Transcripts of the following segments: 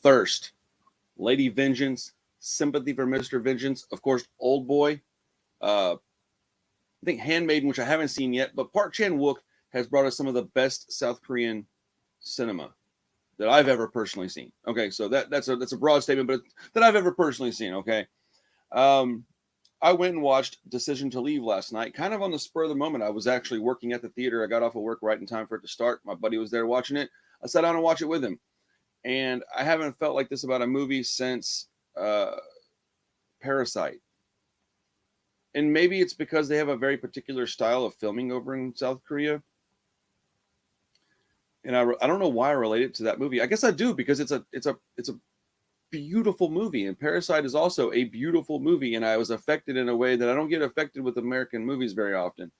Thirst, Lady Vengeance, Sympathy for Mr. Vengeance, of course, Old Boy. I think Handmaiden, which I haven't seen yet, but Park Chan-wook has brought us some of the best South Korean cinema that I've ever personally seen. Okay, so that's a broad statement, but that I've ever personally seen. Okay, I went and watched Decision to Leave last night, kind of on the spur of the moment. I was actually working at the theater. I got off of work right in time for it to start. My buddy was there watching it. I sat down and watched it with him, and I haven't felt like this about a movie since Parasite. And maybe it's because they have a very particular style of filming over in South Korea. And I don't know why I relate it to that movie. I guess I do, because it's a beautiful movie, and Parasite is also a beautiful movie, and I was affected in a way that I don't get affected with American movies very often.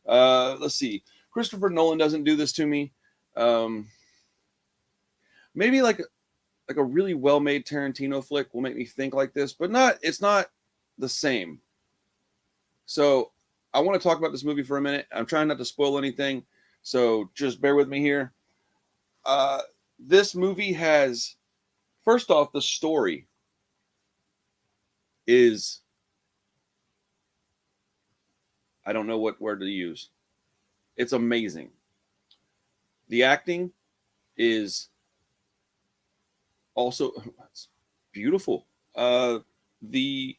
Let's see. Christopher Nolan doesn't do this to me. Maybe like a really well-made Tarantino flick will make me think like this, but it's not the same. So I want to talk about this movie for a minute. I'm trying not to spoil anything, so just bear with me here. This movie has, first off, the story is, I don't know what word to use. It's amazing. The acting is also, it's beautiful. The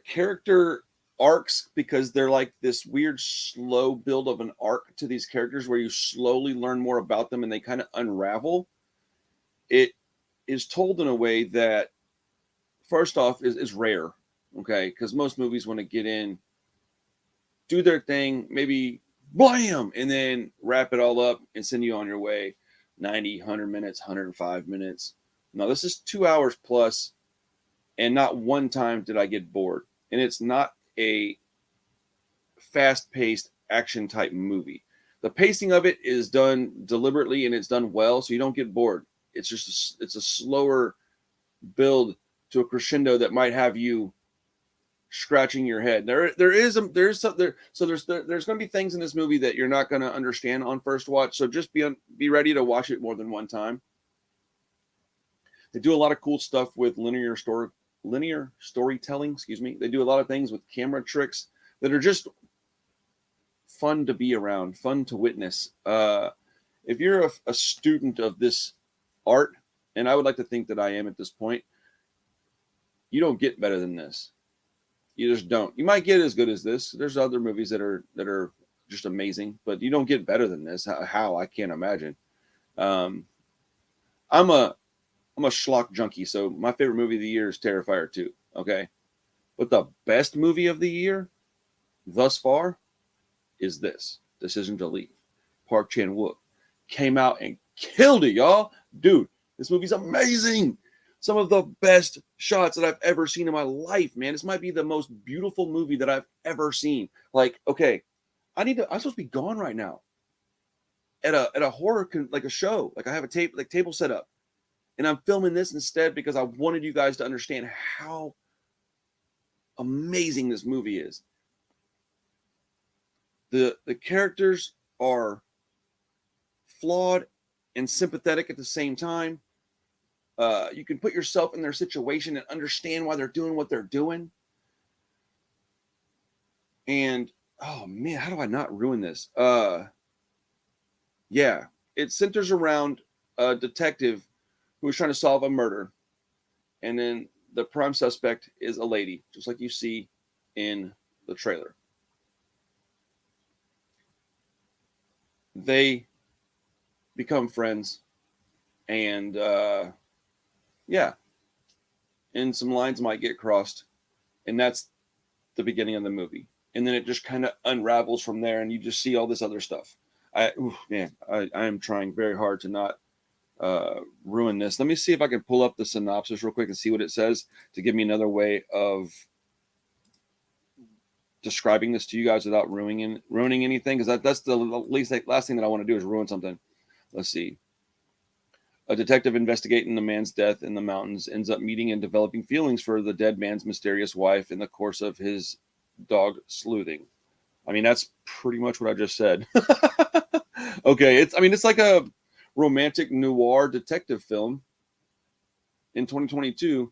character arcs, because they're like this weird slow build of an arc to these characters where you slowly learn more about them and they kind of unravel. It is told in a way that, first off, is rare. Okay, because most movies want to get in, do their thing, maybe blam, and then wrap it all up and send you on your way. 90, 100 minutes, 105 minutes. No, this is 2 hours plus, and not one time did I get bored. And it's not a fast-paced action type movie. The pacing of it is done deliberately, and it's done well, so you don't get bored. It's just it's a slower build to a crescendo that might have you scratching your head. There's going to be things in this movie that you're not going to understand on first watch. So just be ready to watch it more than one time. They do a lot of cool stuff with linear storytelling. Excuse me. They do a lot of things with camera tricks that are just fun to be around, fun to witness. If you're a student of this art, and I would like to think that I am at this point, you don't get better than this. You just don't. You might get as good as this. There's other movies that are just amazing, but you don't get better than this. How? I can't imagine. I'm a schlock junkie, so my favorite movie of the year is Terrifier 2. Okay, but the best movie of the year thus far is this, Decision to Leave. Park Chan-wook came out and killed it, y'all. Dude, this movie's amazing. Some of the best shots that I've ever seen in my life, man. This might be the most beautiful movie that I've ever seen. Like, okay, I'm supposed to be gone right now at a horror, like a show. Like, I have a table set up, and I'm filming this instead because I wanted you guys to understand how amazing this movie is. The characters are flawed and sympathetic at the same time. You can put yourself in their situation and understand why they're doing what they're doing. And, oh man, how do I not ruin this? Yeah, it centers around a detective who is trying to solve a murder. And then the prime suspect is a lady, just like you see in the trailer. They become friends, and yeah, and some lines might get crossed, and that's the beginning of the movie. And then it just kind of unravels from there, and you just see all this other stuff. I am trying very hard to not ruin this. Let me see if I can pull up the synopsis real quick and see what it says to give me another way of describing this to you guys without ruining anything, because that's the last thing that I want to do is ruin something. Let's see. A detective investigating the man's death in the mountains ends up meeting and developing feelings for the dead man's mysterious wife in the course of his dog sleuthing. I mean, that's pretty much what I just said. Okay, it's like a romantic noir detective film. in 2022,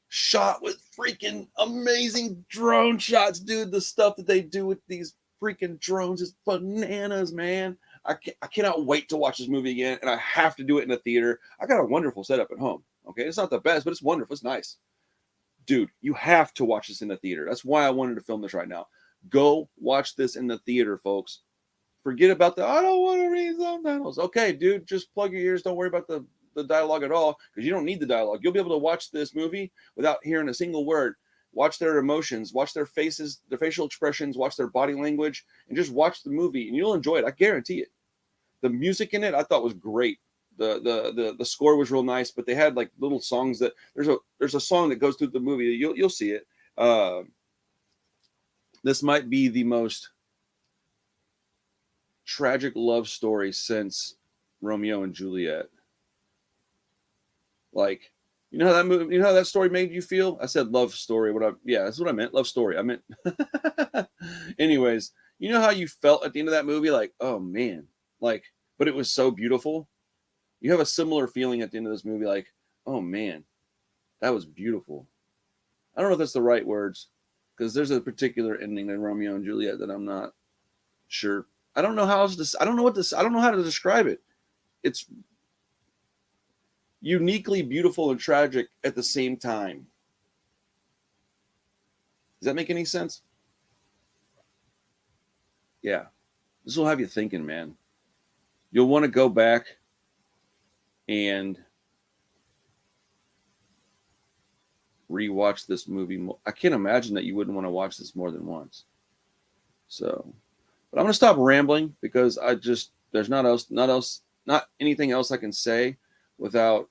shot with freaking amazing drone shots, dude. The stuff that they do with these freaking drones is bananas, man. I cannot wait to watch this movie again, and I have to do it in a theater. I got a wonderful setup at home. Okay, it's not the best, but it's wonderful. It's nice. Dude, you have to watch this in the theater. That's why I wanted to film this right now. Go watch this in the theater, folks. Forget about I don't want to read subtitles. Okay, dude, just plug your ears. Don't worry about the dialogue at all, because you don't need the dialogue. You'll be able to watch this movie without hearing a single word. Watch their emotions, watch their faces, their facial expressions, watch their body language, and just watch the movie, and you'll enjoy it. I guarantee it. The music in it I thought was great. The score was real nice, but they had like little songs that there's a song that goes through the movie. You'll see it. This might be the most tragic love story since Romeo and Juliet. Like, you know how that movie, you know how that story made you feel? I said love story. Yeah, that's what I meant. Love story. I meant. Anyways, you know how you felt at the end of that movie? Like, oh man, like, but it was so beautiful. You have a similar feeling at the end of this movie, like, oh man, that was beautiful. I don't know if that's the right words, because there's a particular ending in Romeo and Juliet that I'm not sure. I don't know how else I don't know how to describe it. It's uniquely beautiful and tragic at the same time. Does that make any sense? Yeah. This will have you thinking, man. You'll want to go back and rewatch this movie. I can't imagine that you wouldn't want to watch this more than once. So, but I'm going to stop rambling, because there's not anything else I can say without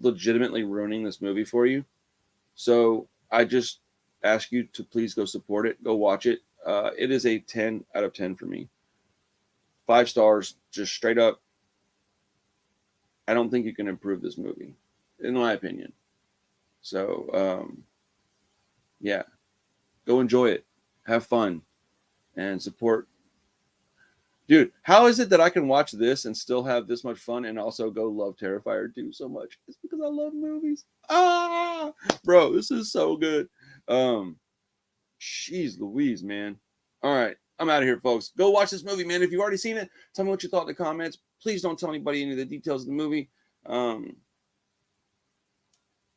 legitimately ruining this movie for you. So I just ask you to please go support it. Go watch it. It is a 10 out of 10 for me. 5 stars, just straight up. I don't think you can improve this movie, in my opinion. So, yeah, go enjoy it. Have fun and support. Dude, how is it that I can watch this and still have this much fun and also go love Terrifier 2 so much? It's because I love movies. Bro, this is so good. Jeez Louise, man. All right, I'm out of here, folks. Go watch this movie, man. If you've already seen it, tell me what you thought in the comments. Please don't tell anybody any of the details of the movie. I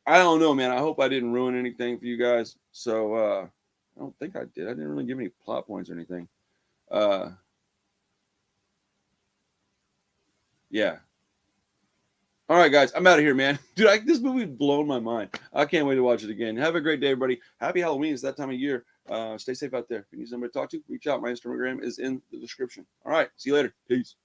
don't know, man. I hope I didn't ruin anything for you guys. So, I don't think I did. I didn't really give any plot points or anything. Yeah. All right, guys. I'm out of here, man. Dude, this movie blown my mind. I can't wait to watch it again. Have a great day, everybody. Happy Halloween. It's that time of year. Stay safe out there. If you need somebody to talk to, reach out. My Instagram is in the description. All right. See you later. Peace.